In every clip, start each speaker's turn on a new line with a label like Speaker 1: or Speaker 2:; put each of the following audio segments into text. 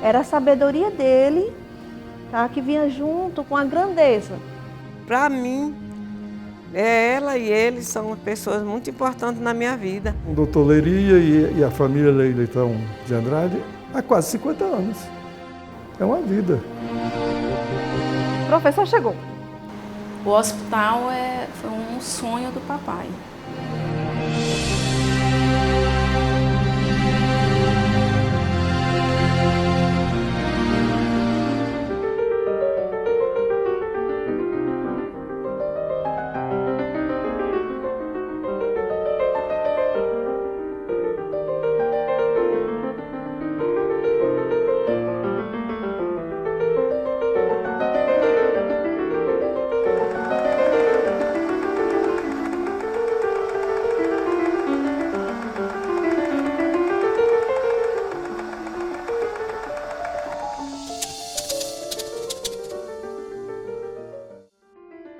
Speaker 1: Era a sabedoria dele, tá, que vinha junto com a grandeza.
Speaker 2: Para mim, ela e ele são pessoas muito importantes na minha vida.
Speaker 3: O doutor Leiria e a família Leitão de Andrade há quase 50 anos. É uma vida.
Speaker 1: O professor chegou.
Speaker 4: O hospital foi um sonho do papai.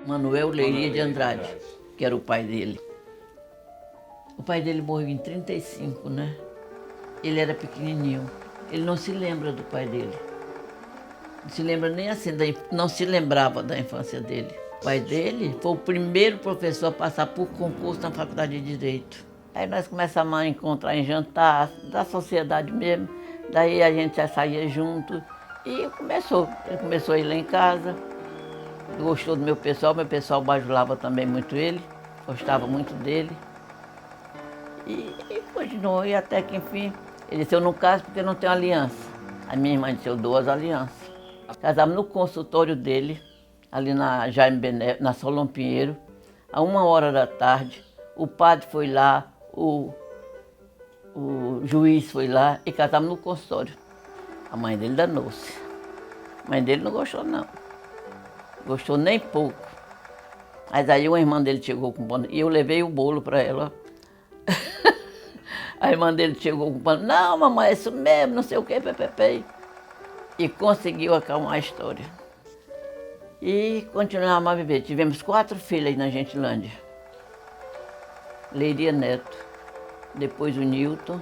Speaker 5: Manuel Leiria de Andrade, que era o pai dele. O pai dele morreu em 35, né? Ele era pequenininho. Ele não se lembra do pai dele. Não se lembra nem assim, não se lembrava da infância dele. O pai dele foi o primeiro professor a passar por concurso na Faculdade de Direito. Aí nós começamos a encontrar em jantar, da sociedade mesmo. Daí a gente já saía junto e começou. Ele começou a ir lá em casa. Gostou do meu pessoal bajulava também muito ele, gostava muito dele. E continuou, e até que enfim, ele disse, eu não caso porque não tenho aliança. A minha irmã disse, eu dou as alianças. Casamos no consultório dele, ali na Jaime Bené, na Solon Pinheiro, a 1h da tarde. O padre foi lá, o juiz foi lá e casamos no consultório. A mãe dele danou-se. A mãe dele não gostou, não. Gostou nem pouco. Mas aí uma irmã dele chegou com pano e eu levei o bolo para ela. A irmã dele chegou com pano, não, mamãe, é isso mesmo, não sei o que, pepepe. E conseguiu acalmar a história. E continuamos a viver. Tivemos 4 filhas na Gentilândia. Leiria Neto, depois o Nilton,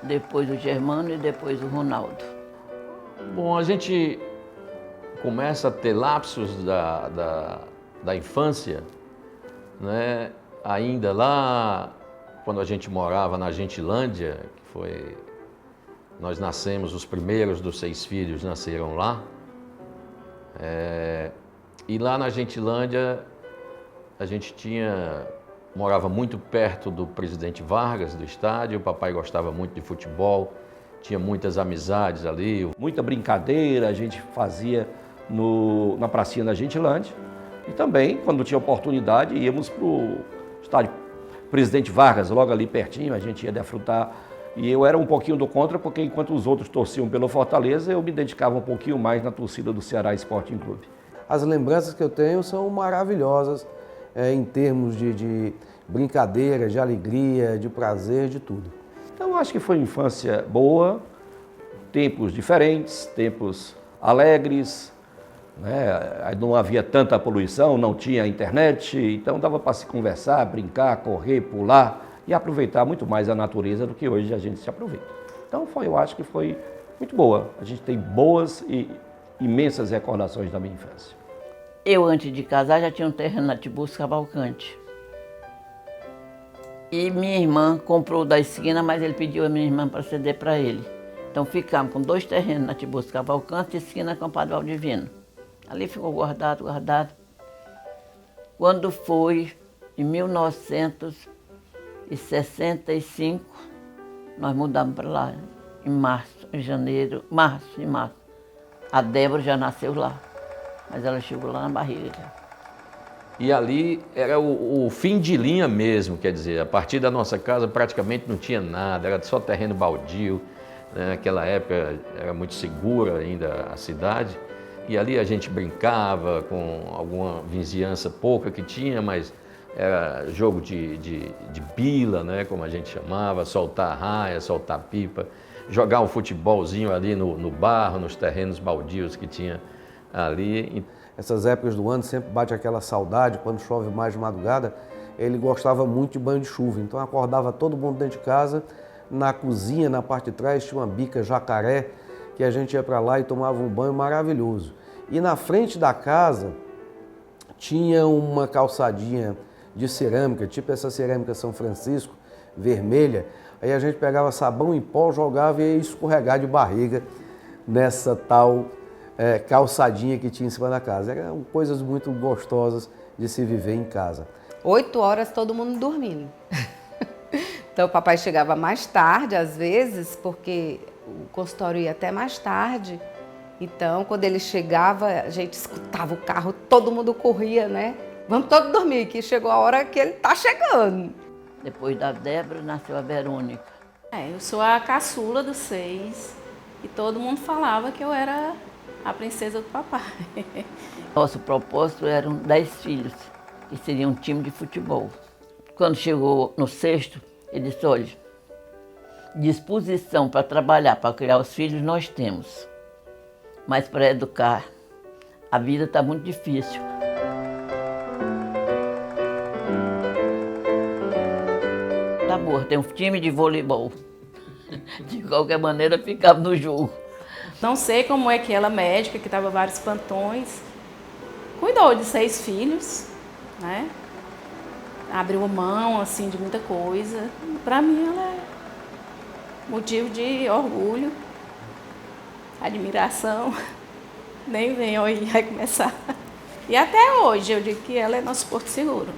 Speaker 5: depois o Germano e depois o Ronaldo.
Speaker 6: Bom, a gente começa a ter lapsos da infância, né? Ainda lá, quando a gente morava na Gentilândia, que foi... Nós nascemos, os primeiros dos 6 filhos nasceram lá. E lá na Gentilândia, a gente morava muito perto do Presidente Vargas, do estádio. O papai gostava muito de futebol, tinha muitas amizades ali.
Speaker 7: Muita brincadeira a gente fazia na pracinha da Gentilândia. E também, quando tinha oportunidade, íamos para o estádio Presidente Vargas, logo ali pertinho, a gente ia desfrutar. E eu era um pouquinho do contra, porque enquanto os outros torciam pelo Fortaleza, eu me dedicava um pouquinho mais na torcida do Ceará Sporting Clube.
Speaker 8: As lembranças que eu tenho são maravilhosas, em termos de brincadeira, de alegria, de prazer, de tudo.
Speaker 7: Então, eu acho que foi uma infância boa, tempos diferentes, tempos alegres, né? Não havia tanta poluição, não tinha internet, então dava para se conversar, brincar, correr, pular e aproveitar muito mais a natureza do que hoje a gente se aproveita. Então, eu acho que foi muito boa. A gente tem boas e imensas recordações da minha infância.
Speaker 5: Eu, antes de casar, já tinha um terreno na Tiburcio Cavalcante. E minha irmã comprou da esquina, mas ele pediu a minha irmã para ceder para ele. Então ficamos com 2 terrenos na Tiburcio Cavalcante e esquina com Padre Valdivino. Ali ficou guardado. Quando foi em 1965, nós mudamos para lá, em março. A Débora já nasceu lá, mas ela chegou lá na barriga já.
Speaker 6: E ali era o fim de linha mesmo, quer dizer, a partir da nossa casa praticamente não tinha nada, era só terreno baldio. Naquela época era muito segura ainda a cidade. E ali a gente brincava com alguma vizinhança pouca que tinha, mas era jogo de bila, né, como a gente chamava, soltar raia, soltar pipa, jogar um futebolzinho ali no barro, nos terrenos baldios que tinha ali.
Speaker 8: Essas épocas do ano sempre bate aquela saudade, quando chove mais de madrugada. Ele gostava muito de banho de chuva, então acordava todo mundo dentro de casa, na cozinha, na parte de trás, tinha uma bica jacaré, que a gente ia para lá e tomava um banho maravilhoso. E na frente da casa tinha uma calçadinha de cerâmica, tipo essa cerâmica São Francisco, vermelha. Aí a gente pegava sabão em pó, jogava e ia escorregar de barriga nessa tal calçadinha que tinha em cima da casa. Eram coisas muito gostosas de se viver em casa.
Speaker 9: 8 horas todo mundo dormindo. Então o papai chegava mais tarde, às vezes, porque o consultório ia até mais tarde. Então, quando ele chegava, a gente escutava o carro, todo mundo corria, né? Vamos todos dormir, que chegou a hora que ele tá chegando.
Speaker 5: Depois da Débora, nasceu a Verônica.
Speaker 4: Eu sou a caçula dos 6 e todo mundo falava que eu era a princesa do papai.
Speaker 5: Nosso propósito eram 10 filhos, que seria um time de futebol. Quando chegou no 6º, ele disse, olha, disposição para trabalhar, para criar os filhos nós temos, mas para educar, a vida está muito difícil. Tá boa, tem um time de voleibol. De qualquer maneira, ficava no jogo.
Speaker 4: Não sei como é que ela, médica, que estava vários plantões, cuidou de 6 filhos, né? Abriu mão, assim, de muita coisa. Para mim, ela é motivo de orgulho, admiração. Nem vem aí, vai começar. E até hoje, eu digo que ela é nosso porto seguro.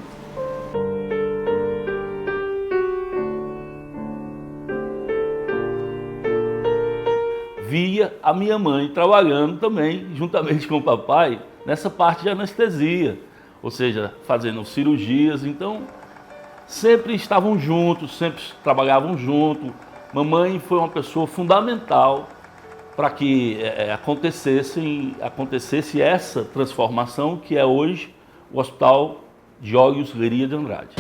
Speaker 10: Via a minha mãe trabalhando também, juntamente com o papai, nessa parte de anestesia, ou seja, fazendo cirurgias. Então, sempre estavam juntos, sempre trabalhavam juntos. Mamãe foi uma pessoa fundamental para que acontecesse essa transformação que é hoje o Hospital Jóios Leiria de Andrade.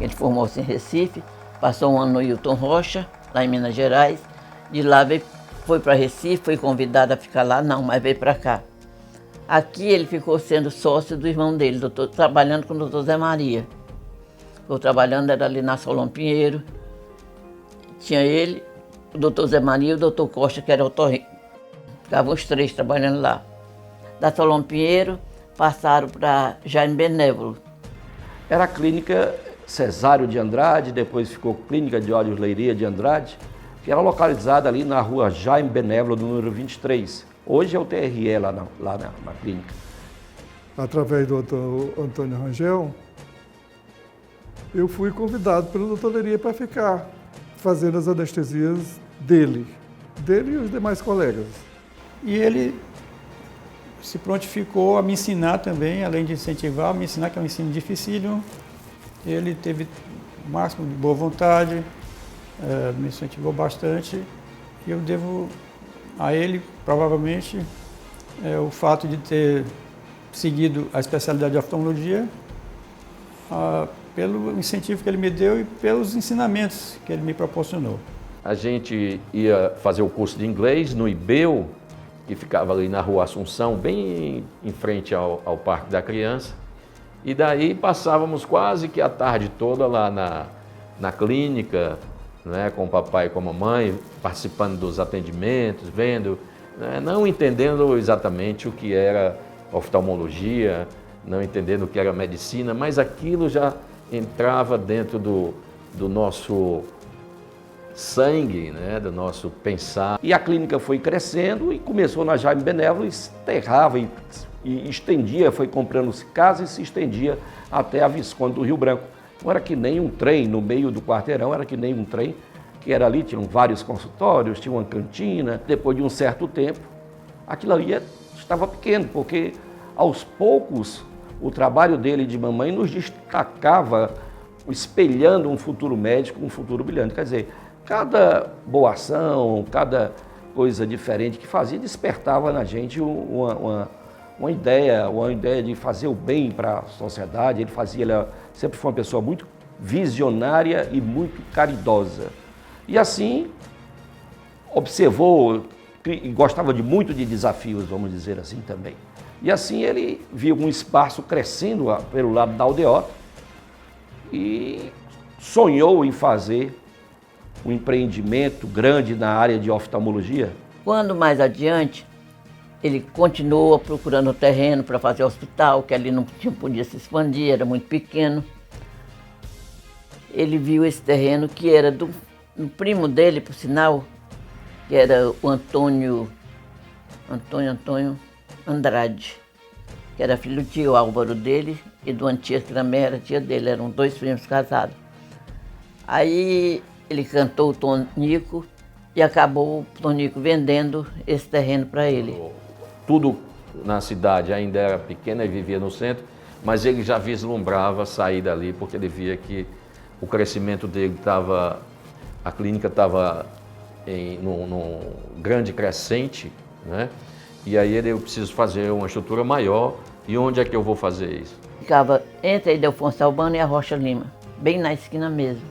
Speaker 5: Ele formou-se em Recife, passou um ano no Hilton Rocha, lá em Minas Gerais. De lá foi para Recife, foi convidado a ficar lá, não, mas veio para cá. Aqui ele ficou sendo sócio do irmão dele, trabalhando com o doutor Zé Maria. Ficou trabalhando, era ali na Solon Pinheiro. Tinha ele, o doutor Zé Maria e o doutor Costa, que era otorrino. Ficavam os 3 trabalhando lá. Da Solon Pinheiro, passaram para Jaime Benévolo.
Speaker 7: Era a clínica Cesário de Andrade, depois ficou Clínica de Olhos Leiria de Andrade, que era localizada ali na rua Jaime Benévolo, número 23. Hoje é o TRE lá na clínica.
Speaker 3: Através do Dr. Antônio Rangel, eu fui convidado pelo Dr. Leiria para ficar fazendo as anestesias dele e os demais colegas.
Speaker 11: E ele se prontificou a me ensinar também, além de incentivar, me ensinar, que é um ensino dificílimo. Ele teve o máximo de boa vontade, me incentivou bastante, e eu devo a ele, provavelmente, o fato de ter seguido a especialidade de oftalmologia, pelo incentivo que ele me deu e pelos ensinamentos que ele me proporcionou.
Speaker 6: A gente ia fazer o curso de inglês no IBEU, que ficava ali na Rua Assunção, bem em frente ao Parque da Criança. E daí passávamos quase que a tarde toda lá na clínica, né, com o papai e com a mamãe, participando dos atendimentos, vendo, né, não entendendo exatamente o que era oftalmologia, não entendendo o que era medicina, mas aquilo já entrava dentro do nosso sangue, né, do nosso pensar.
Speaker 7: E a clínica foi crescendo e começou na Jaime Benévolo, enterrava e estendia, foi comprando casas e se estendia até a Visconde do Rio Branco. Não era que nem um trem no meio do quarteirão, era que nem um trem, que era ali, tinham vários consultórios, tinha uma cantina. Depois de um certo tempo, aquilo ali estava pequeno, porque aos poucos o trabalho dele e de mamãe nos destacava, espelhando um futuro médico, um futuro brilhante. Quer dizer, cada boa ação, cada coisa diferente que fazia, despertava na gente uma ideia de fazer o bem para a sociedade. Ele sempre foi uma pessoa muito visionária e muito caridosa. E assim, observou e gostava muito de desafios, vamos dizer assim também. E assim ele viu um espaço crescendo pelo lado da aldeota e sonhou em fazer um empreendimento grande na área de oftalmologia.
Speaker 5: Quando mais adiante, ele continuou procurando terreno para fazer hospital, que ali não podia se expandir, era muito pequeno. Ele viu esse terreno que era do primo dele, por sinal, que era o Antônio Andrade, que era filho do tio Álvaro dele e do Antias, que também era tia dele, eram 2 primos casados. Aí ele cantou o Tonico e acabou o Tonico vendendo esse terreno para ele.
Speaker 6: Tudo na cidade ainda era pequeno e vivia no centro, mas ele já vislumbrava sair dali, porque ele via que o crescimento dele estava, a clínica estava num grande crescente, né? E aí eu preciso fazer uma estrutura maior, e onde é que eu vou fazer isso?
Speaker 5: Ficava entre a Ildefonso Albano e a Rocha Lima, bem na esquina mesmo.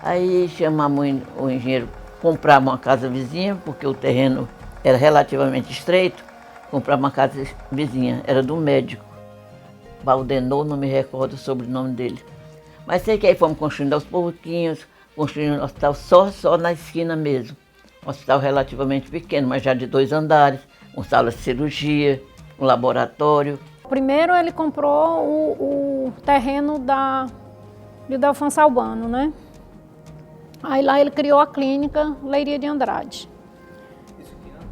Speaker 5: Aí chamamos o engenheiro, comprava uma casa vizinha, porque o terreno era relativamente estreito, comprava uma casa vizinha, era do médico, Valdenor, não me recordo o sobrenome dele. Mas sei que aí fomos construindo aos pouquinhos, construindo um hospital só na esquina mesmo. Um hospital relativamente pequeno, mas já de 2 andares, com sala de cirurgia, um laboratório.
Speaker 12: Primeiro ele comprou o terreno de Ildefonso Albano, né? Aí lá ele criou a clínica Leiria de Andrade. Isso que ano?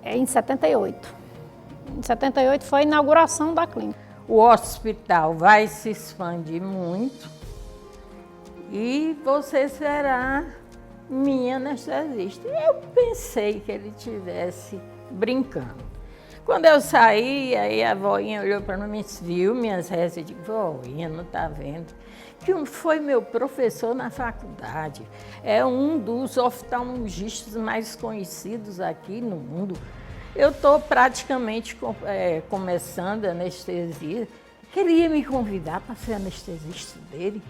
Speaker 12: É em 78. Em 78 foi a inauguração da clínica.
Speaker 13: O hospital vai se expandir muito e você será minha anestesista. Eu pensei que ele estivesse brincando. Quando eu saí, aí a voinha olhou para mim e viu minhas rezas e disse, voinha, não está vendo? Que foi meu professor na faculdade, é um dos oftalmologistas mais conhecidos aqui no mundo. Eu estou praticamente começando a anestesia. Queria me convidar para ser anestesista dele.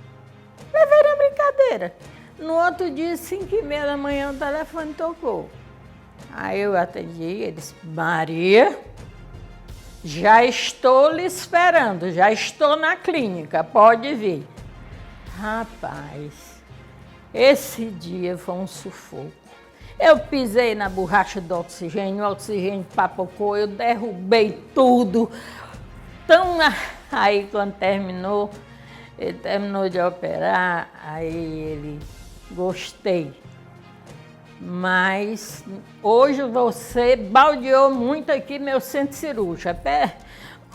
Speaker 13: Levei na brincadeira. No outro dia, 5h30 da manhã, o telefone tocou. Aí eu atendi, ele disse, Maria, já estou lhe esperando, já estou na clínica, pode vir. Rapaz, esse dia foi um sufoco. Eu pisei na borracha do oxigênio, o oxigênio papocou, eu derrubei tudo. Então, aí quando terminou, ele terminou de operar, aí ele, gostei. Mas hoje você baldeou muito aqui meu centro cirúrgico. Até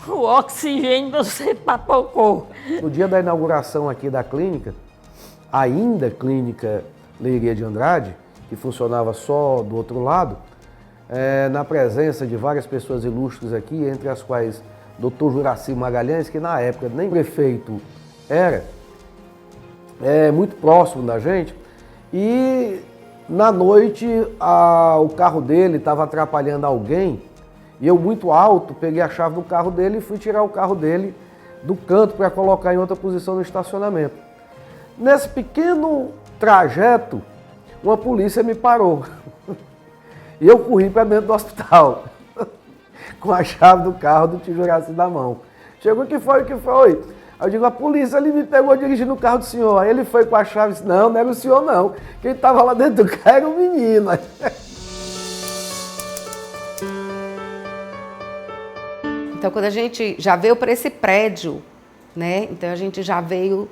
Speaker 13: o oxigênio você papocou.
Speaker 8: No dia da inauguração aqui da clínica, ainda Clínica Leiria de Andrade, que funcionava só do outro lado, na presença de várias pessoas ilustres aqui, entre as quais Dr. Juraci Magalhães, que na época nem prefeito era, muito próximo da gente, e na noite o carro dele estava atrapalhando alguém, e eu muito alto peguei a chave do carro dele e fui tirar o carro dele do canto para colocar em outra posição no estacionamento. Nesse pequeno trajeto, uma polícia me parou. E eu corri para dentro do hospital, com a chave do carro do tio Juraci na mão. Chegou, o que foi? Aí eu digo, a polícia ali me pegou dirigindo o carro do senhor. Aí ele foi com a chave e disse, não era o senhor não. Quem estava lá dentro do carro era o menino.
Speaker 9: Então, quando a gente já veio para esse prédio, né? Então a gente já veio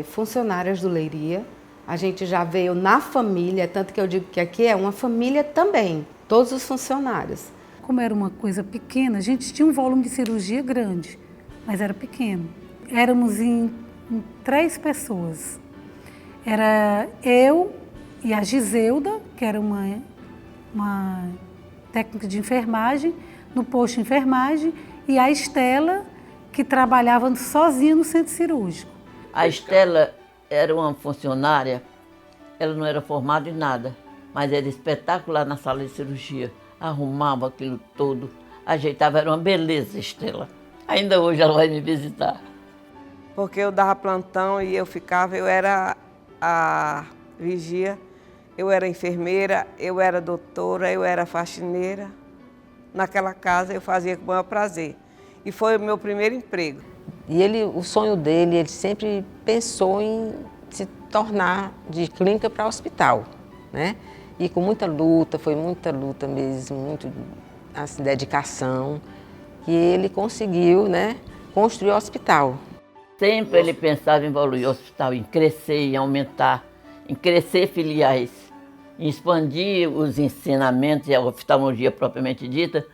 Speaker 9: funcionárias do Leiria, a gente já veio na família, tanto que eu digo que aqui é uma família também, todos os funcionários.
Speaker 14: Como era uma coisa pequena, a gente tinha um volume de cirurgia grande, mas era pequeno. Éramos em 3 pessoas. Era eu e a Giselda, que era uma técnica de enfermagem, no posto de enfermagem, e a Estela, que trabalhava sozinha no centro cirúrgico.
Speaker 5: A Estela era uma funcionária, ela não era formada em nada, mas era espetacular na sala de cirurgia. Arrumava aquilo todo, ajeitava, era uma beleza, Estela. Ainda hoje ela vai me visitar.
Speaker 2: Porque eu dava plantão e eu era a vigia Eu era enfermeira, eu era doutora, eu era faxineira. Naquela casa eu fazia com o maior prazer. E foi o meu primeiro emprego.
Speaker 15: E o sonho dele, ele sempre pensou em se tornar de clínica para hospital, né? E com muita luta, foi muita luta mesmo, muito assim, dedicação, que ele conseguiu, né, construir o hospital.
Speaker 5: Sempre ele pensava em evoluir o hospital, em crescer, em aumentar, em crescer filiais, em expandir os ensinamentos e a oftalmologia propriamente dita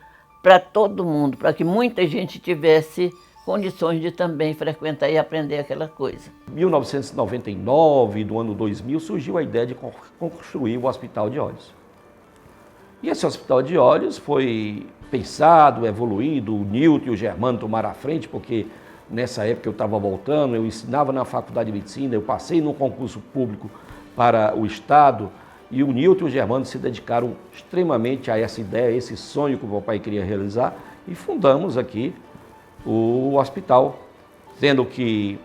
Speaker 5: para todo mundo, para que muita gente tivesse condições de também frequentar e aprender aquela coisa.
Speaker 7: Em 1999, no ano 2000, surgiu a ideia de construir o Hospital de Olhos. E esse Hospital de Olhos foi pensado, evoluído, o Nilton e o Germano tomaram a frente, porque nessa época eu estava voltando, eu ensinava na Faculdade de Medicina, eu passei no concurso público para o Estado, e o Nilton e o Germano se dedicaram extremamente a essa ideia, a esse sonho que o papai queria realizar, e fundamos aqui o hospital, sendo que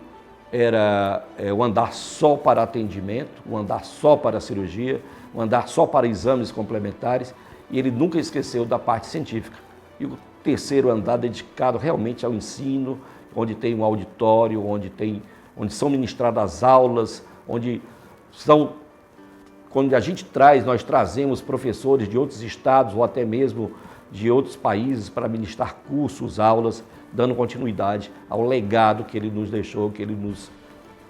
Speaker 7: era um andar só para atendimento, um andar só para cirurgia, um andar só para exames complementares, e ele nunca esqueceu da parte científica. E o terceiro andar dedicado realmente ao ensino, onde tem um auditório, onde são ministradas aulas, quando a gente nós trazemos professores de outros estados ou até mesmo de outros países para ministrar cursos, aulas, dando continuidade ao legado que ele nos deixou, que ele nos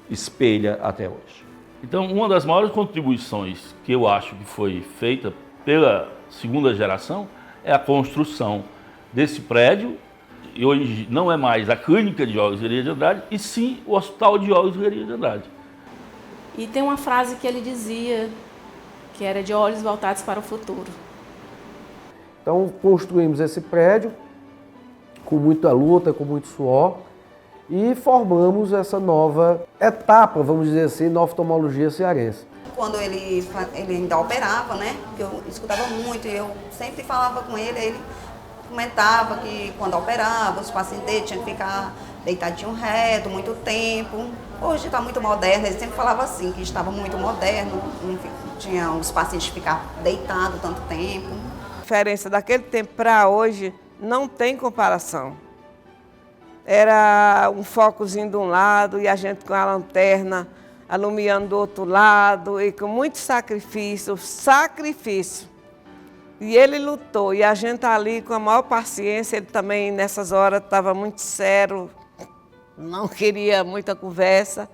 Speaker 7: espelha até hoje.
Speaker 10: Então, uma das maiores contribuições que eu acho que foi feita pela segunda geração é a construção desse prédio, e hoje não é mais a Clínica de Olhos Guerreiro de Andrade, e sim o Hospital de Olhos Guerreiro de Andrade.
Speaker 4: E tem uma frase que ele dizia, que era de olhos voltados para o futuro.
Speaker 8: Então, construímos esse prédio com muita luta, com muito suor, e formamos essa nova etapa, vamos dizer assim, na oftalmologia cearense.
Speaker 16: Quando ele ainda operava, né, eu escutava muito e eu sempre falava com ele comentava que quando operava, os pacientes dele tinham que ficar deitadinho reto, muito tempo. Hoje está muito moderno, ele sempre falava assim, que estava muito moderno, não tinha os pacientes ficar deitados tanto tempo.
Speaker 2: A diferença daquele tempo para hoje não tem comparação. Era um focozinho de um lado e a gente com a lanterna alumiando do outro lado e com muito sacrifício. E ele lutou e a gente ali com a maior paciência, ele também nessas horas estava muito sério, não queria muita conversa.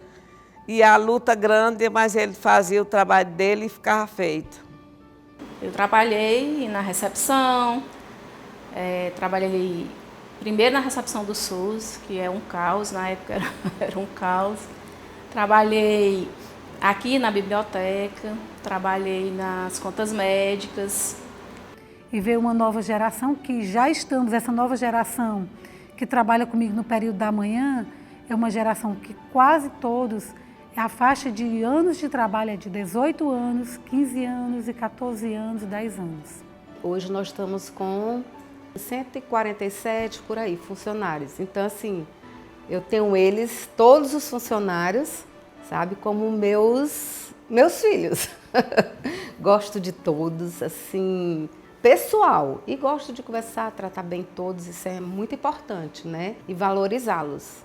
Speaker 2: E a luta grande, mas ele fazia o trabalho dele e ficava feito.
Speaker 4: Eu trabalhei na recepção, trabalhei primeiro na recepção do SUS, que é um caos, na época era um caos. Trabalhei aqui na biblioteca, trabalhei nas contas médicas.
Speaker 14: E veio uma nova geração que já estamos, essa nova geração que trabalha comigo no período da manhã, é uma geração que quase todos, a faixa de anos de trabalho é de 18 anos, 15 anos e 14 anos e 10 anos.
Speaker 9: Hoje nós estamos com 147 por aí funcionários. Então, assim, eu tenho eles, todos os funcionários, sabe, como meus filhos. Gosto de todos, assim, pessoal. E gosto de conversar, tratar bem todos, isso é muito importante, né? E valorizá-los.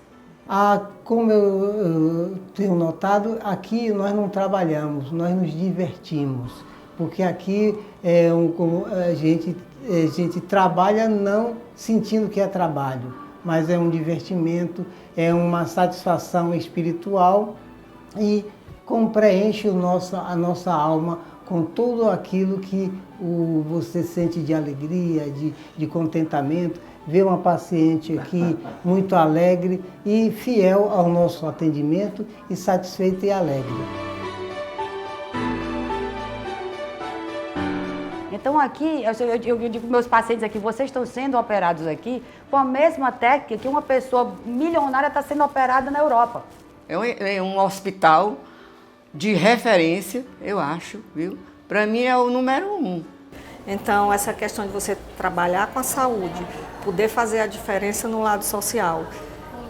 Speaker 17: Como eu tenho notado, aqui nós não trabalhamos, nós nos divertimos. Porque aqui a gente trabalha não sentindo que é trabalho, mas é um divertimento, é uma satisfação espiritual e preenche a nossa alma com tudo aquilo que você sente de alegria, de contentamento. Ver uma paciente aqui muito alegre e fiel ao nosso atendimento e satisfeita e alegre.
Speaker 18: Então aqui, eu digo para meus pacientes aqui, vocês estão sendo operados aqui com a mesma técnica que uma pessoa milionária está sendo operada na Europa.
Speaker 19: É um hospital de referência, eu acho, viu? Para mim é o número 1.
Speaker 20: Então, essa questão de você trabalhar com a saúde, poder fazer a diferença no lado social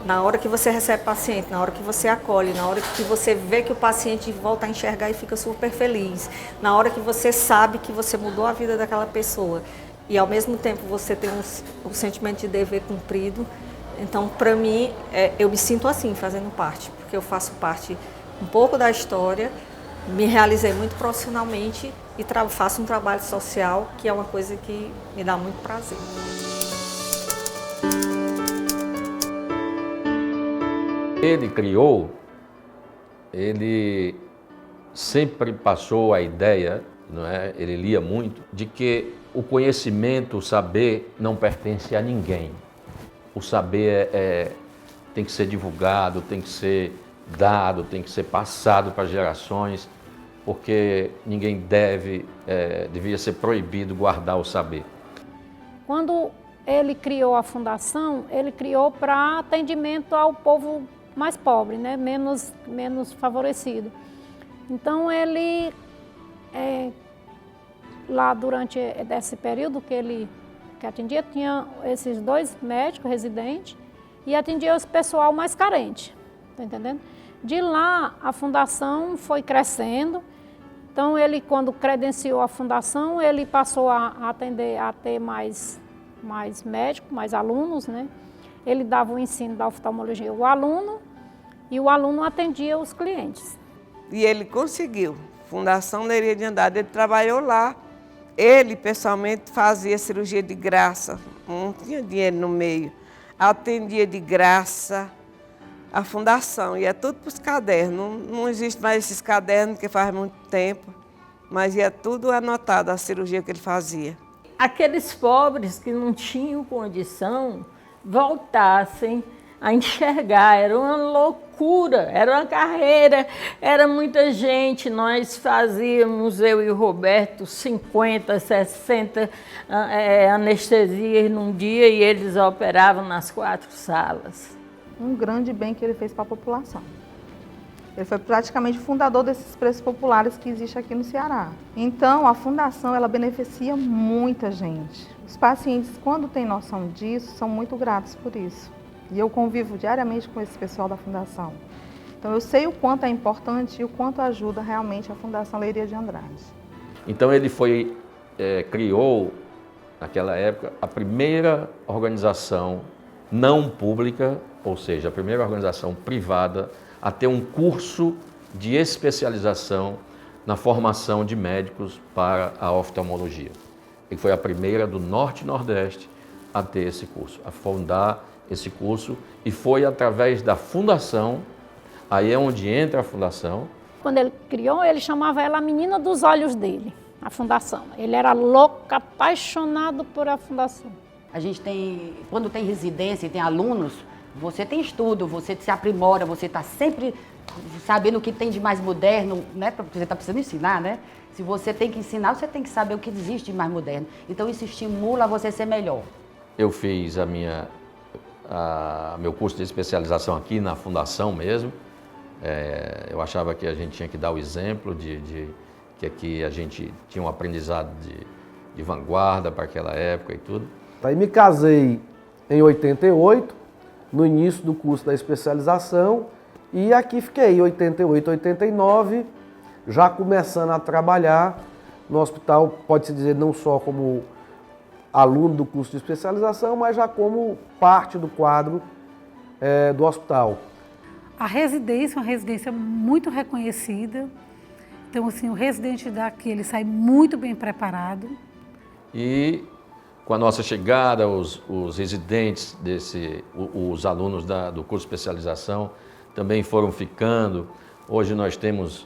Speaker 20: Na hora que você recebe paciente, na hora que você acolhe, na hora que você vê que o paciente volta a enxergar e fica super feliz, na hora que você sabe que você mudou a vida daquela pessoa e ao mesmo tempo você tem um sentimento de dever cumprido, então para mim eu me sinto assim fazendo parte, porque eu faço parte um pouco da história, me realizei muito profissionalmente e faço um trabalho social que é uma coisa que me dá muito prazer.
Speaker 6: Ele criou, ele sempre passou a ideia, não é? Ele lia muito, de que o conhecimento, o saber não pertence a ninguém. O saber tem que ser divulgado, tem que ser dado, tem que ser passado para gerações, porque ninguém devia ser proibido guardar o saber.
Speaker 12: Quando ele criou a fundação, ele criou para atendimento ao povo mais pobre, né? menos favorecido. Então ele, lá durante esse período que atendia, tinha esses 2 médicos residentes e atendia os pessoal mais carente, tá entendendo? De lá a fundação foi crescendo, então ele quando credenciou a fundação, ele passou a atender, a ter mais médicos, mais alunos, né? Ele dava o ensino da oftalmologia ao aluno e o aluno atendia os clientes.
Speaker 2: E ele conseguiu. Fundação Leiria de Andrade, ele trabalhou lá. Ele, pessoalmente, fazia cirurgia de graça, não tinha dinheiro no meio. Atendia de graça a fundação, ia tudo para os cadernos. Não existe mais esses cadernos, que faz muito tempo, mas ia tudo anotado, a cirurgia que ele fazia.
Speaker 13: Aqueles pobres que não tinham condição voltassem a enxergar, era uma loucura, era uma carreira, era muita gente, nós fazíamos, eu e o Roberto, 50, 60 anestesias num dia e eles operavam nas 4 salas.
Speaker 21: Um grande bem que ele fez para a população. Ele foi praticamente o fundador desses preços populares que existe aqui no Ceará. Então, a fundação, ela beneficia muita gente. Os pacientes, quando têm noção disso, são muito gratos por isso. E eu convivo diariamente com esse pessoal da fundação. Então, eu sei o quanto é importante e o quanto ajuda realmente a Fundação Leiria de Andrade.
Speaker 6: Então, ele criou, naquela época, a primeira organização não pública, ou seja, a primeira organização privada a ter um curso de especialização na formação de médicos para a oftalmologia. Ele foi a primeira do Norte e Nordeste a ter esse curso, a fundar esse curso, e foi através da fundação, aí é onde entra a fundação.
Speaker 12: Quando ele criou, ele chamava ela a menina dos olhos dele, a fundação. Ele era louco, apaixonado por a fundação.
Speaker 18: A gente tem, quando tem residência e tem alunos, você tem estudo, você se aprimora, você está sempre sabendo o que tem de mais moderno, né? Porque você está precisando ensinar, né? Se você tem que ensinar, você tem que saber o que existe de mais moderno. Então isso estimula você a ser melhor.
Speaker 6: Eu fiz meu curso de especialização aqui na fundação mesmo. Eu achava que a gente tinha que dar o exemplo que aqui a gente tinha um aprendizado de vanguarda para aquela época e tudo.
Speaker 8: Aí me casei em 88, no início do curso da especialização, e aqui fiquei em 88, 89, já começando a trabalhar no hospital, pode-se dizer não só como aluno do curso de especialização, mas já como parte do quadro do hospital.
Speaker 14: A residência é uma residência muito reconhecida, então assim, o residente daqui ele sai muito bem preparado.
Speaker 6: E com a nossa chegada, os residentes, os alunos do curso de especialização também foram ficando. Hoje nós temos,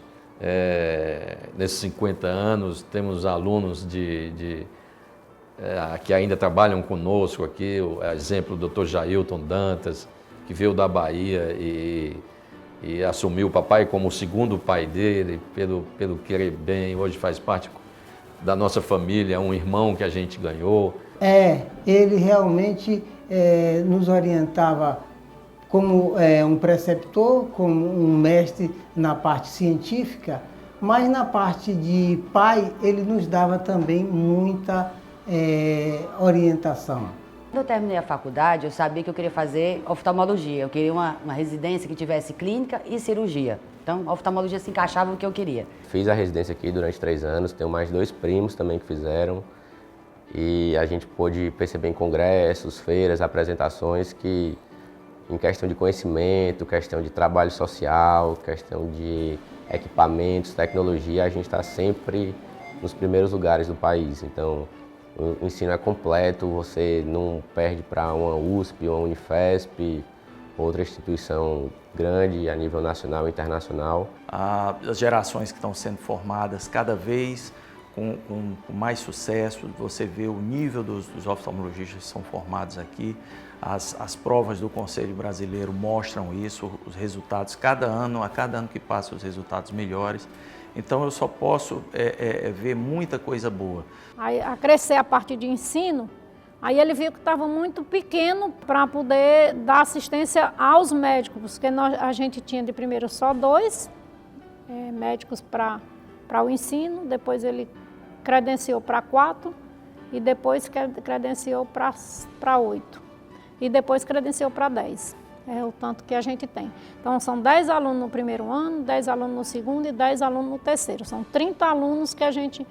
Speaker 6: nesses 50 anos, temos alunos que ainda trabalham conosco aqui, o exemplo do Dr. Jailton Dantas, que veio da Bahia e assumiu o papai como o segundo pai dele, pelo querer bem, hoje faz parte da nossa família, um irmão que a gente ganhou.
Speaker 17: Ele realmente nos orientava como um preceptor, como um mestre na parte científica, mas na parte de pai ele nos dava também muita orientação.
Speaker 18: Quando eu terminei a faculdade, eu sabia que eu queria fazer oftalmologia. Eu queria uma residência que tivesse clínica e cirurgia. Então, a oftalmologia se encaixava no que eu queria.
Speaker 1: Fiz a residência aqui durante 3 anos, tenho mais 2 primos também que fizeram. E a gente pôde perceber em congressos, feiras, apresentações que, em questão de conhecimento, questão de trabalho social, questão de equipamentos, tecnologia, a gente está sempre nos primeiros lugares do país. Então, o ensino é completo, você não perde para uma USP, uma Unifesp, outra instituição grande a nível nacional e internacional.
Speaker 22: As gerações que estão sendo formadas cada vez com mais sucesso, você vê o nível dos oftalmologistas que são formados aqui, as provas do Conselho Brasileiro mostram isso, os resultados, a cada ano que passa, os resultados melhores. Então eu só posso ver muita coisa boa.
Speaker 12: Aí, a crescer a parte de ensino, aí ele viu que estava muito pequeno para poder dar assistência aos médicos, porque a gente tinha de primeiro só 2 médicos para o ensino, depois ele credenciou para 4 e depois credenciou para 8 e depois credenciou para 10. É o tanto que a gente tem. Então, são 10 alunos no primeiro ano, 10 alunos no segundo e 10 alunos no terceiro. São 30 alunos que a gente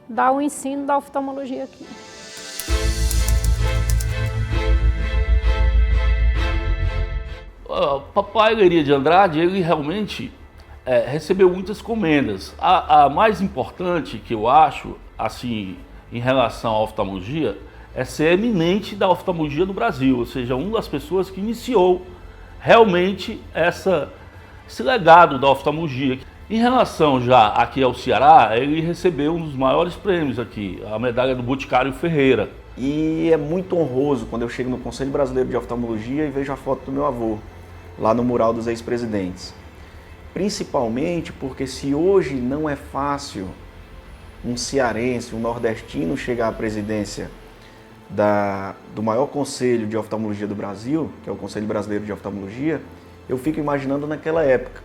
Speaker 12: dá o ensino da oftalmologia aqui.
Speaker 10: Papai Leiria de Andrade, ele realmente recebeu muitas comendas. A mais importante que eu acho, assim, em relação à oftalmologia, é ser eminente da oftalmologia no Brasil, ou seja, uma das pessoas que iniciou realmente esse legado da oftalmologia. Em relação já aqui ao Ceará, ele recebeu um dos maiores prêmios aqui, a medalha do Boticário Ferreira.
Speaker 23: E é muito honroso quando eu chego no Conselho Brasileiro de Oftalmologia e vejo a foto do meu avô, lá no mural dos ex-presidentes. Principalmente porque se hoje não é fácil um cearense, um nordestino chegar à presidência do maior conselho de oftalmologia do Brasil, que é o Conselho Brasileiro de Oftalmologia, eu fico imaginando naquela época,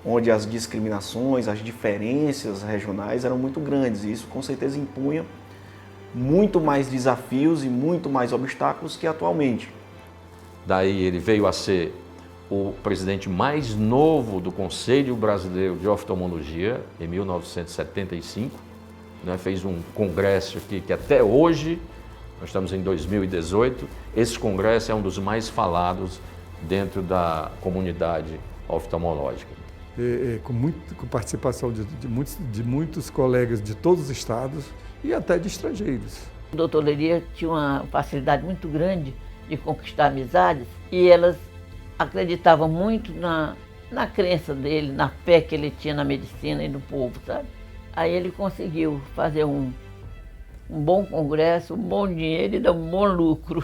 Speaker 23: onde as discriminações, as diferenças regionais eram muito grandes, e isso com certeza impunha muito mais desafios e muito mais obstáculos que atualmente.
Speaker 6: Daí ele veio a ser o presidente mais novo do Conselho Brasileiro de Oftalmologia, em 1975, né? Fez um congresso aqui que até hoje, nós estamos em 2018, esse congresso é um dos mais falados dentro da comunidade oftalmológica.
Speaker 3: Com participação de muitos colegas de todos os estados e até de estrangeiros.
Speaker 5: O doutor Leiria tinha uma facilidade muito grande de conquistar amizades e elas acreditavam muito na crença dele, na fé que ele tinha na medicina e no povo, sabe? Aí ele conseguiu fazer um bom congresso, um bom dinheiro e dar um bom lucro.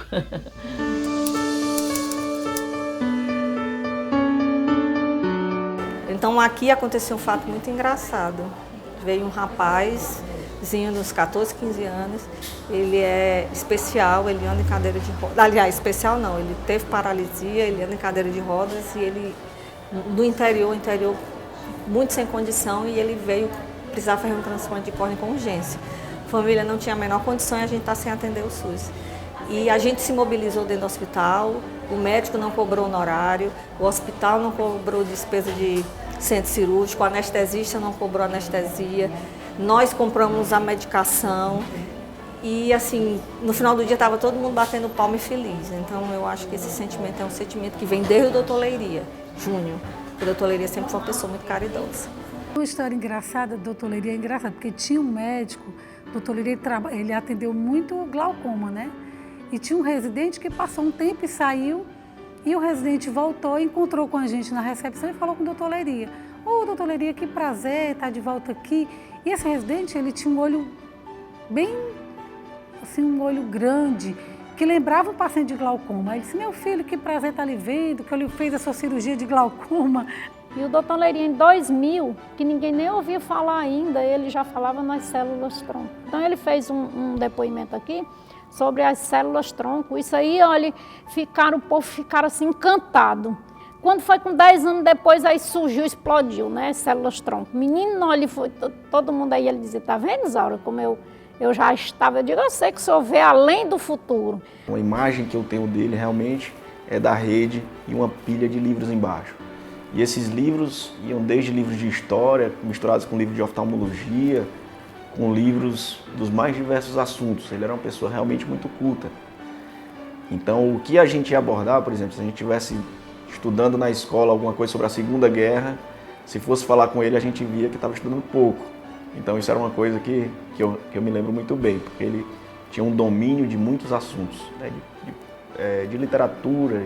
Speaker 20: Então aqui aconteceu um fato muito engraçado. Veio um rapazinho dos 14, 15 anos, ele é especial, ele anda em cadeira de rodas. Aliás, especial não, ele teve paralisia, ele anda em cadeira de rodas e ele, do interior, muito sem condição, e ele veio precisar fazer um transplante de córnea com urgência. A família não tinha a menor condição e a gente está sem atender o SUS. E a gente se mobilizou dentro do hospital, o médico não cobrou honorário, o hospital não cobrou despesa de centro cirúrgico, o anestesista não cobrou anestesia, nós compramos a medicação e, assim, no final do dia estava todo mundo batendo palma e feliz. Então, eu acho que esse sentimento é um sentimento que vem desde o doutor Leiria Júnior. O doutor Leiria sempre foi uma pessoa muito caridosa.
Speaker 14: Uma história engraçada do doutor Leiria é engraçada, porque tinha um médico, o doutor Leiria, ele atendeu muito glaucoma, né? E tinha um residente que passou um tempo e saiu, e o residente voltou e encontrou com a gente na recepção e falou com o doutor Leiria. Ô, doutor Leiria, que prazer estar de volta aqui. E esse residente, ele tinha um olho bem, assim, um olho grande, que lembrava um paciente de glaucoma. Ele disse, meu filho, que prazer estar lhe vendo, que ele fez a sua cirurgia de glaucoma.
Speaker 12: E o doutor Leiria, em 2000, que ninguém nem ouvia falar ainda, ele já falava nas células tronco. Então ele fez um depoimento aqui sobre as células tronco. Isso aí, olha, o povo ficaram assim encantado. Quando foi com 10 anos depois, aí surgiu, explodiu, né, as células tronco. Menino, olha, foi todo mundo aí, ele dizia, tá vendo, Isaura, como eu já estava, eu digo, eu sei que o senhor vê além do futuro.
Speaker 23: Uma imagem que eu tenho dele realmente é da rede e uma pilha de livros embaixo. E esses livros iam desde livros de história, misturados com livros de oftalmologia, com livros dos mais diversos assuntos. Ele era uma pessoa realmente muito culta. Então, o que a gente ia abordar, por exemplo, se a gente estivesse estudando na escola alguma coisa sobre a Segunda Guerra, se fosse falar com ele, a gente via que estava estudando pouco. Então, isso era uma coisa que eu me lembro muito bem, porque ele tinha um domínio de muitos assuntos, né? De literatura,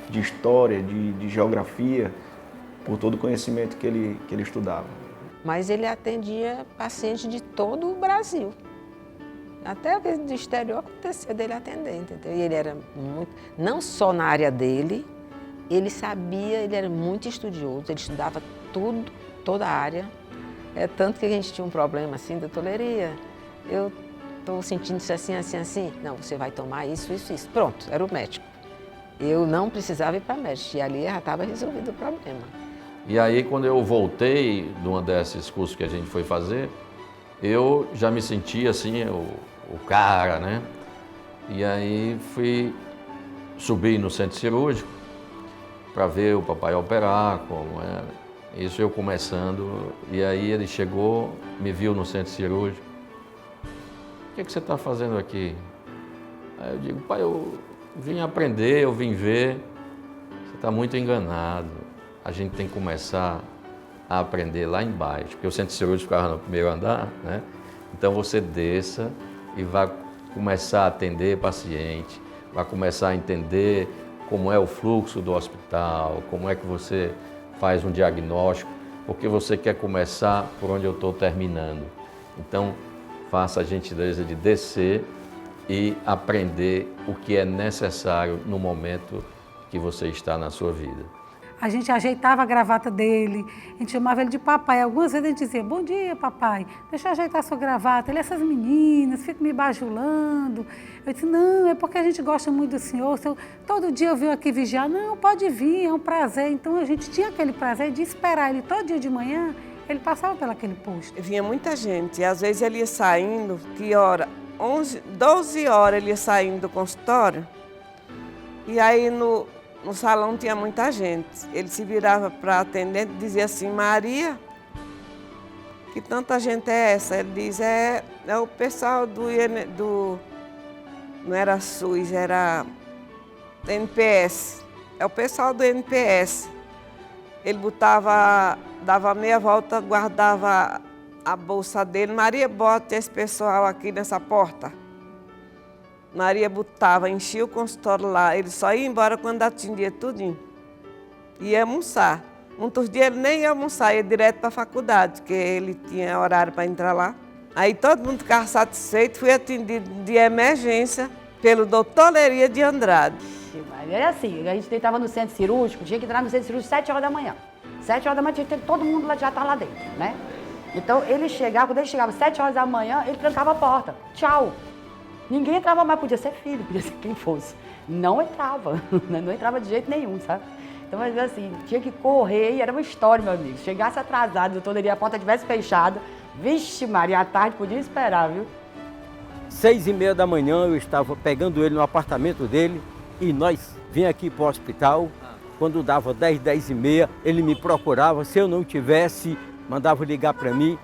Speaker 23: de história, de geografia, por todo o conhecimento que ele estudava.
Speaker 7: Mas ele atendia pacientes de todo o Brasil. Até do exterior acontecia dele atender, entendeu? E ele era muito, não só na área dele, ele sabia, ele era muito estudioso, ele estudava tudo, toda a área. É tanto que a gente tinha um problema assim, doutor Leria, eu estou sentindo isso assim, assim, assim. Não, você vai tomar isso, isso, isso. Pronto, era o médico. Eu não precisava ir para médico, e ali já estava resolvido o problema.
Speaker 6: E aí, quando eu voltei de uma desses cursos que a gente foi fazer, eu já me sentia assim, o cara, né? E aí subi no centro cirúrgico para ver o papai operar, como era. Isso eu começando, e aí ele chegou, me viu no centro cirúrgico. O que você está fazendo aqui? Aí eu digo, pai, eu vim aprender, eu vim ver. Você está muito enganado. A gente tem que começar a aprender lá embaixo, porque o centro cirúrgico ficava no primeiro andar, né? Então você desça e vai começar a atender paciente, vai começar a entender como é o fluxo do hospital, como é que você faz um diagnóstico, porque você quer começar por onde eu estou terminando. Então, faça a gentileza de descer e aprender o que é necessário no momento que você está na sua vida.
Speaker 14: A gente ajeitava a gravata dele, a gente chamava ele de papai. Algumas vezes a gente dizia, bom dia, papai, deixa eu ajeitar a sua gravata. Ele, essas meninas, ficam me bajulando. Eu disse, não, é porque a gente gosta muito do senhor. Todo dia eu venho aqui vigiar. Não, pode vir, é um prazer. Então a gente tinha aquele prazer de esperar ele todo dia de manhã, ele passava pelaquele posto.
Speaker 2: Vinha muita gente, e às vezes ele ia saindo, que hora? 12 horas ele ia saindo do consultório, e aí no salão tinha muita gente. Ele se virava para a atendente e dizia assim, Maria, que tanta gente é essa? Ele diz, é o pessoal do não era SUS, era NPS. É o pessoal do NPS. Ele dava meia volta, guardava a bolsa dele. Maria, bota esse pessoal aqui nessa porta. Maria botava, enchia o consultório lá, ele só ia embora quando atendia tudinho. Ia almoçar. Muitos dias ele nem ia almoçar, ia direto para a faculdade, porque ele tinha horário para entrar lá. Aí todo mundo ficava satisfeito, fui atendido de emergência pelo doutor Leria de Andrade.
Speaker 18: Era assim, a gente estava no centro cirúrgico, tinha que entrar no centro cirúrgico 7 horas da manhã. 7 horas da manhã tinha que ter todo mundo já estar lá dentro, né? Então ele chegava, quando ele chegava 7 horas da manhã, ele trancava a porta. Tchau. Ninguém entrava mais, podia ser filho, podia ser quem fosse. Não entrava, não entrava de jeito nenhum, sabe? Então, mas assim, tinha que correr e era uma história, meu amigo. Chegasse atrasado, o doutor Leria, a porta tivesse fechada, vixe Maria, à tarde podia esperar, viu?
Speaker 11: 6h30 da manhã eu estava pegando ele no apartamento dele e nós vinha aqui para o hospital. Quando dava 10, 10h30, ele me procurava. Se eu não tivesse, mandava ligar para mim.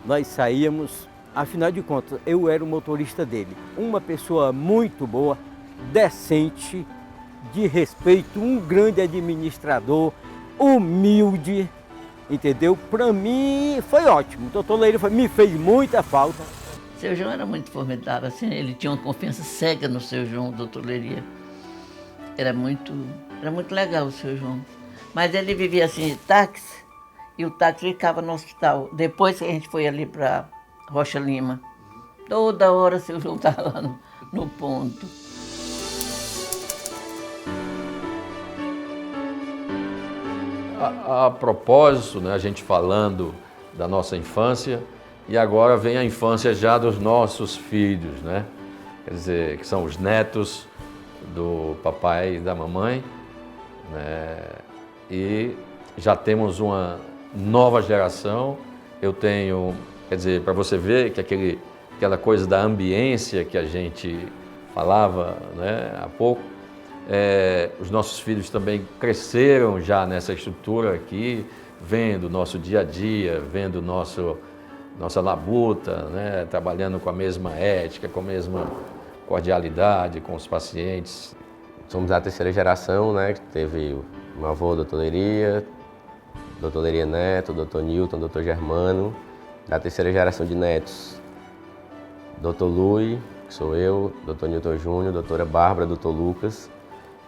Speaker 11: Nós saíamos. Afinal de contas, eu era o motorista dele. Uma pessoa muito boa, decente, de respeito, um grande administrador, humilde, entendeu? Para mim foi ótimo. O doutor Leira me fez muita falta.
Speaker 5: Seu João era muito formidável, assim, ele tinha uma confiança cega no seu João, doutor Leria. Era muito legal o seu João. Mas ele vivia assim de táxi, e o táxi ficava no hospital. Depois que a gente foi ali para Rocha Lima, toda hora o seu João estava lá no ponto.
Speaker 6: A propósito, né, a gente falando da nossa infância, e agora vem a infância já dos nossos filhos, né? Quer dizer, que são os netos do papai e da mamãe, né? E já temos uma nova geração. Eu tenho, quer dizer, para você ver que aquela coisa da ambiência que a gente falava, né, há pouco. Os nossos filhos também cresceram já nessa estrutura aqui, vendo o nosso dia a dia, vendo nossa labuta, né, trabalhando com a mesma ética, com a mesma cordialidade com os pacientes.
Speaker 1: Somos a terceira geração, né, que teve meu avô, doutor Leria Neto, doutor Newton, doutor Germano. Da terceira geração de netos, doutor Lui, que sou eu, doutor Newton Júnior, doutora Bárbara, doutor Lucas.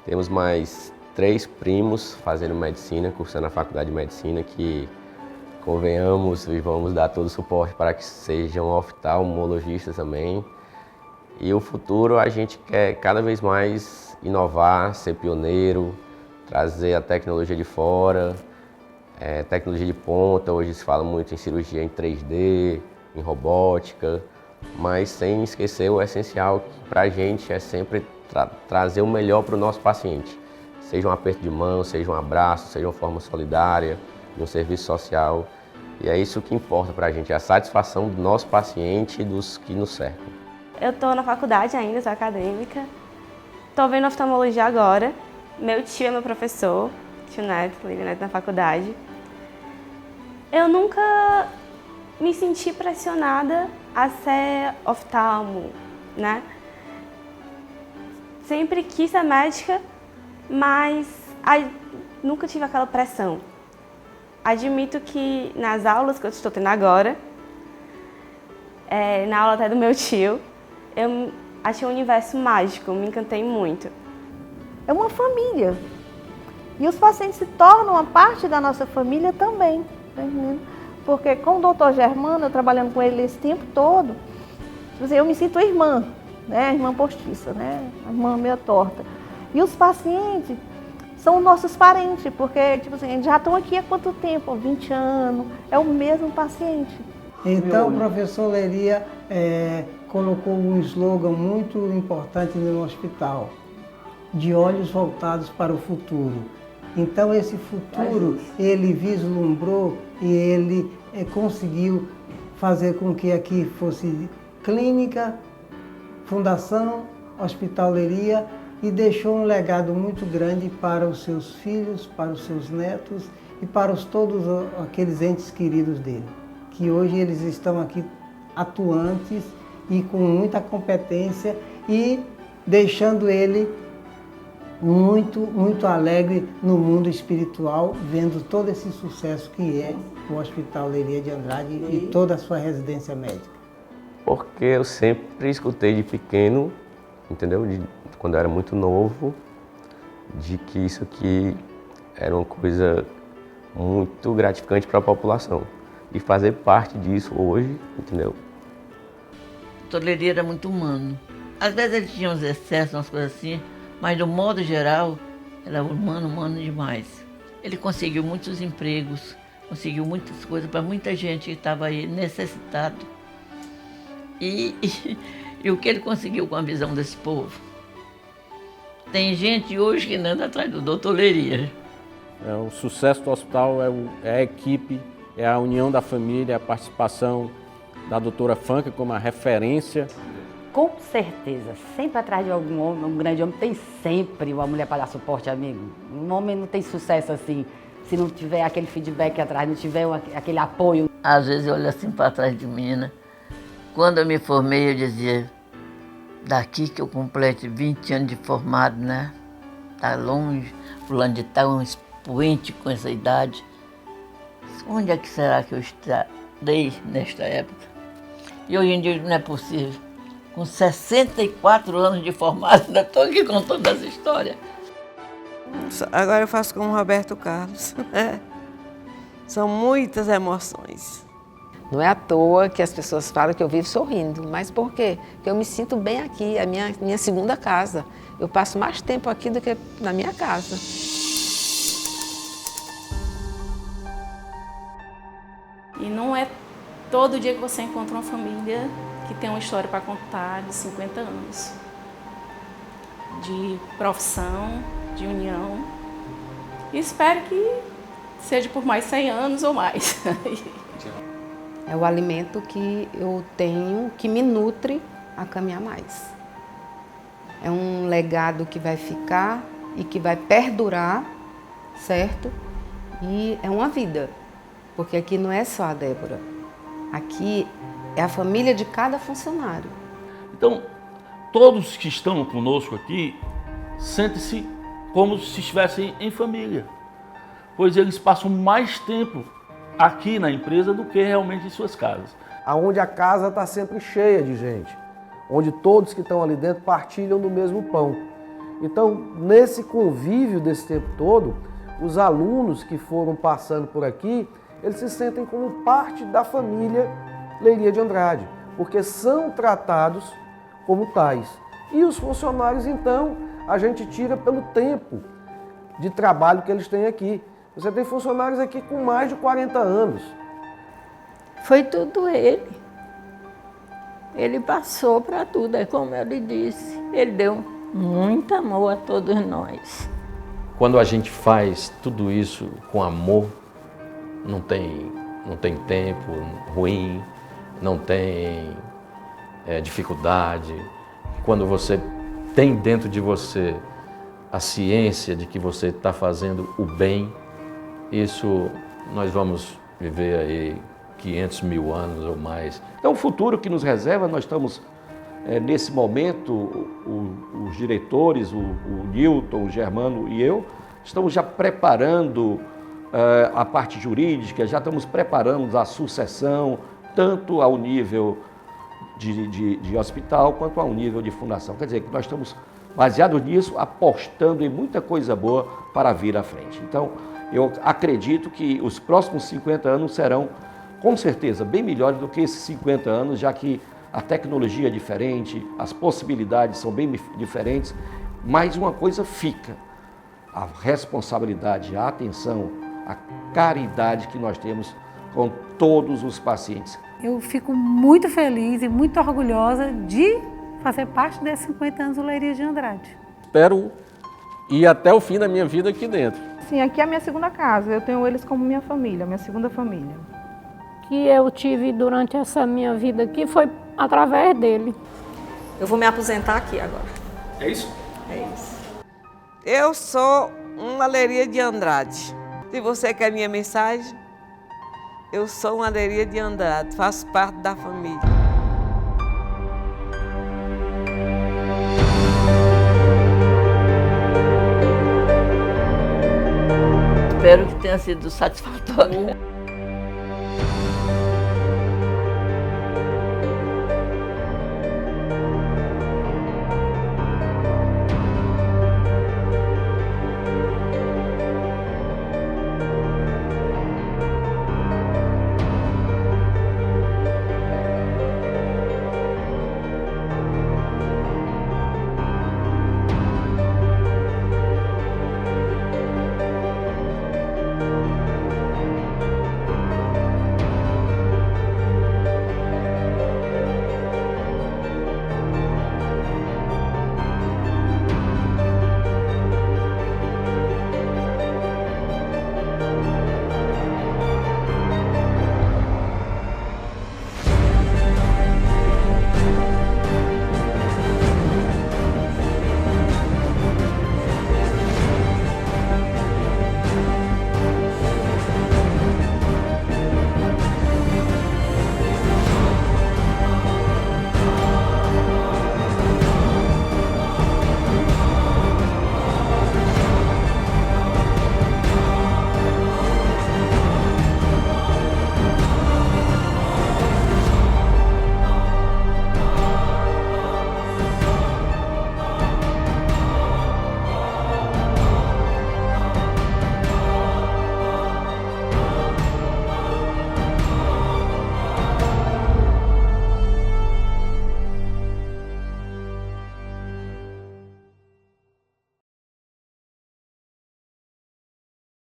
Speaker 1: Temos mais 3 primos fazendo medicina, cursando a faculdade de medicina, que, convenhamos, e vamos dar todo o suporte para que sejam oftalmologistas também. E o futuro a gente quer cada vez mais inovar, ser pioneiro, trazer a tecnologia de fora, tecnologia de ponta. Hoje se fala muito em cirurgia em 3D, em robótica, mas sem esquecer o essencial, que para a gente é sempre trazer o melhor para o nosso paciente. Seja um aperto de mão, seja um abraço, seja uma forma solidária, de um serviço social. E é isso que importa para a gente, a satisfação do nosso paciente e dos que nos cercam.
Speaker 4: Eu estou na faculdade ainda, sou acadêmica. Estou vendo oftalmologia agora. Meu tio é meu professor, tio Neto, Lívia Neto, na faculdade. Eu nunca me senti pressionada a ser oftalmo, né? Sempre quis ser médica, mas nunca tive aquela pressão. Admito que nas aulas que eu estou tendo agora, na aula até do meu tio, eu achei um universo mágico, me encantei muito.
Speaker 21: É uma família. E os pacientes se tornam uma parte da nossa família também. Tá entendendo? Porque com o doutor Germano, eu trabalhando com ele esse tempo todo, eu me sinto irmã, né? Irmã postiça, né? A irmã meio torta. E os pacientes são nossos parentes, porque tipo assim, já estão aqui há quanto tempo? 20 anos, é o mesmo paciente.
Speaker 17: Então, o professor Leria colocou um slogan muito importante no hospital: de olhos voltados para o futuro. Então, esse futuro ele vislumbrou e ele conseguiu fazer com que aqui fosse clínica, fundação, Hospital Leria, e deixou um legado muito grande para os seus filhos, para os seus netos e para todos aqueles entes queridos dele, que hoje eles estão aqui atuantes e com muita competência e deixando ele muito alegre no mundo espiritual, vendo todo esse sucesso que é o Hospital Leria de Andrade e toda a sua residência médica.
Speaker 1: Porque eu sempre escutei de pequeno, entendeu? Quando eu era muito novo, de que isso aqui era uma coisa muito gratificante para a população. E fazer parte disso hoje, entendeu?
Speaker 5: O doutor Leria era muito humano. Às vezes ele tinha uns excessos, umas coisas assim, mas do modo geral, era humano demais. Ele conseguiu muitos empregos, conseguiu muitas coisas para muita gente que estava aí necessitado. E o que ele conseguiu com a visão desse povo? Tem gente hoje que anda atrás do doutor Leria.
Speaker 11: O sucesso do hospital é a equipe, é a união da família, a participação da doutora Fanca como a referência.
Speaker 18: Com certeza, sempre atrás de algum homem, um grande homem, tem sempre uma mulher para dar suporte, amigo. Um homem não tem sucesso assim, se não tiver aquele feedback atrás, não tiver aquele apoio.
Speaker 5: Às vezes eu olho assim para trás de mim, né? Quando eu me formei, eu dizia, daqui que eu complete 20 anos de formado, né? Tá longe, fulano de tal, um expoente com essa idade. Onde é que será que eu estarei nesta época? E hoje em dia não é possível. Com 64 anos de formado, ainda estou aqui contando essa história.
Speaker 2: Agora eu faço com o Roberto Carlos. São muitas emoções.
Speaker 7: Não é à toa que as pessoas falam que eu vivo sorrindo. Mas por quê? Porque eu me sinto bem aqui, é a minha segunda casa. Eu passo mais tempo aqui do que na minha casa.
Speaker 15: E não é todo dia que você encontra uma família que tem uma história para contar de 50 anos. De profissão, de união. E espero que seja por mais 100 anos ou mais.
Speaker 18: É o alimento que eu tenho, que me nutre a caminhar mais. É um legado que vai ficar e que vai perdurar, certo? E é uma vida, porque aqui não é só a Débora. Aqui é a família de cada funcionário.
Speaker 10: Então, todos que estão conosco aqui sentem-se como se estivessem em família, pois eles passam mais tempo aqui na empresa do que realmente em suas casas.
Speaker 8: Onde a casa está sempre cheia de gente, onde todos que estão ali dentro partilham do mesmo pão. Então, nesse convívio desse tempo todo, os alunos que foram passando por aqui, eles se sentem como parte da família Leiria de Andrade, porque são tratados como tais. E os funcionários, então, a gente tira pelo tempo de trabalho que eles têm aqui. Você tem funcionários aqui com mais de 40 anos.
Speaker 13: Foi tudo ele. Ele passou para tudo, é como eu lhe disse. Ele deu muito amor a todos nós.
Speaker 6: Quando a gente faz tudo isso com amor, não tem tempo ruim, não tem dificuldade. Quando você tem dentro de você a ciência de que você está fazendo o bem, isso nós vamos viver aí 500 mil anos ou mais.
Speaker 9: É um futuro que nos reserva. Nós estamos, nesse momento, os diretores, o Newton, o Germano e eu, estamos já preparando a parte jurídica, já estamos preparando a sucessão, tanto ao nível de hospital quanto ao nível de fundação. Quer dizer, que nós estamos, baseados nisso, apostando em muita coisa boa para vir à frente. Então, eu acredito que os próximos 50 anos serão, com certeza, bem melhores do que esses 50 anos, já que a tecnologia é diferente, as possibilidades são bem diferentes, mas uma coisa fica: a responsabilidade, a atenção, a caridade que nós temos com todos os pacientes.
Speaker 14: Eu fico muito feliz e muito orgulhosa de fazer parte desses 50 anos do Leiria de Andrade.
Speaker 1: Espero ir até o fim da minha vida aqui dentro.
Speaker 21: Sim, aqui é a minha segunda casa. Eu tenho eles como minha família, minha segunda família.
Speaker 12: Que eu tive durante essa minha vida aqui foi através dele.
Speaker 20: Eu vou me aposentar aqui agora.
Speaker 9: É isso?
Speaker 20: É isso.
Speaker 2: Eu sou uma Leiria de Andrade. Se você quer minha mensagem, eu sou uma Leiria de Andrade, faço parte da família.
Speaker 5: Espero que tenha sido satisfatório.